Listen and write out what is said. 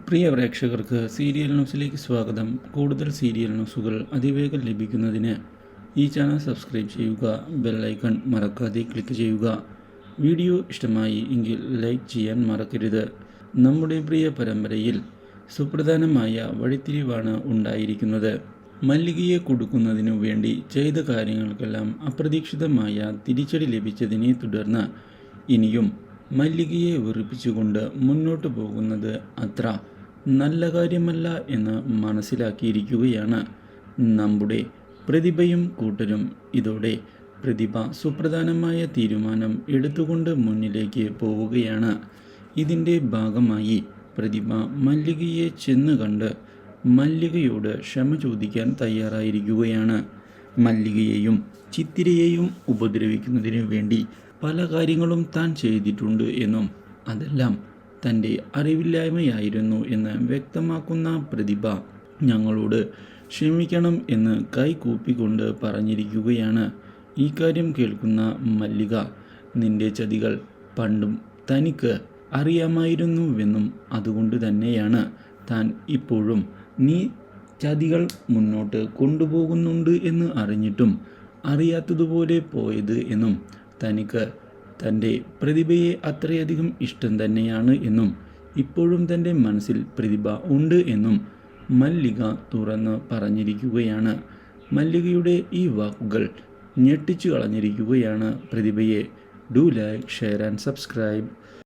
പ്രിയ പ്രേക്ഷകർക്ക് സീരിയൽ ന്യൂസിലേക്ക് സ്വാഗതം. കൂടുതൽ സീരിയൽ ന്യൂസുകൾ അതിവേഗം ലഭിക്കുന്നതിന് ഈ ചാനൽ സബ്സ്ക്രൈബ് ചെയ്യുക, ബെൽ ഐക്കൺ മറക്കാതെ ക്ലിക്ക് ചെയ്യുക. വീഡിയോ ഇഷ്ടമായി എങ്കിൽ ലൈക്ക് ചെയ്യാൻ മറക്കരുത്. നമ്മുടെ പ്രിയ പരമ്പരയിൽ സുപ്രധാനമായ വഴിത്തിരിവാണ് ഉണ്ടായിരിക്കുന്നത്. മല്ലികയെ കൊടുക്കുന്നതിനു വേണ്ടി ചെയ്ത കാര്യങ്ങൾക്കെല്ലാം അപ്രതീക്ഷിതമായ തിരിച്ചടി ലഭിച്ചതിനെ തുടർന്ന് ഇനിയും മല്ലികയെ വെറുപ്പിച്ചുകൊണ്ട് മുന്നോട്ടു പോകുന്നത് അത്ര നല്ല കാര്യമല്ല എന്ന് മനസ്സിലാക്കിയിരിക്കുകയാണ് നമ്മുടെ പ്രതിഭയും കൂട്ടരും. ഇതോടെ പ്രതിഭ സുപ്രധാനമായ തീരുമാനം എടുത്തുകൊണ്ട് മുന്നിലേക്ക് പോവുകയാണ്. ഇതിൻ്റെ ഭാഗമായി പ്രതിഭ മല്ലികയെ ചെന്ന് കണ്ട് മല്ലികയോട് ക്ഷമ ചോദിക്കാൻ തയ്യാറായിരിക്കുകയാണ്. മല്ലികയെയും ചിത്തിരയെയും ഉപദ്രവിക്കുന്നതിനു വേണ്ടി പല കാര്യങ്ങളും താൻ ചെയ്തിട്ടുണ്ട് എന്നും അതെല്ലാം തൻ്റെ അറിവില്ലായ്മയായിരുന്നു എന്ന് വ്യക്തമാക്കുന്ന പ്രതിഭ ഞങ്ങളോട് ക്ഷമിക്കണം എന്ന് കൈകൂപ്പിക്കൊണ്ട് പറഞ്ഞിരിക്കുകയാണ്. ഈ കാര്യം കേൾക്കുന്ന മല്ലിക, നിന്റെ ചതികൾ പണ്ടും തനിക്ക് അറിയാമായിരുന്നുവെന്നും അതുകൊണ്ട് തന്നെയാണ് താൻ ഇപ്പോഴും നീ ചതികൾ മുന്നോട്ട് കൊണ്ടുപോകുന്നുണ്ട് എന്ന് അറിഞ്ഞിട്ടും അറിയാത്തതുപോലെ പോയത് എന്നും തനിക്ക് തൻ്റെ പ്രതിഭയെ അത്രയധികം ഇഷ്ടം തന്നെയാണ് എന്നും ഇപ്പോഴും തൻ്റെ മനസ്സിൽ പ്രതിഭ ഉണ്ട് എന്നും മല്ലിക തുറന്ന് പറഞ്ഞിരിക്കുകയാണ്. മല്ലികയുടെ ഈ വാക്കുകൾ ഞെട്ടിച്ചു കളഞ്ഞിരിക്കുകയാണ് പ്രതിഭയെ. Do like, share and subscribe.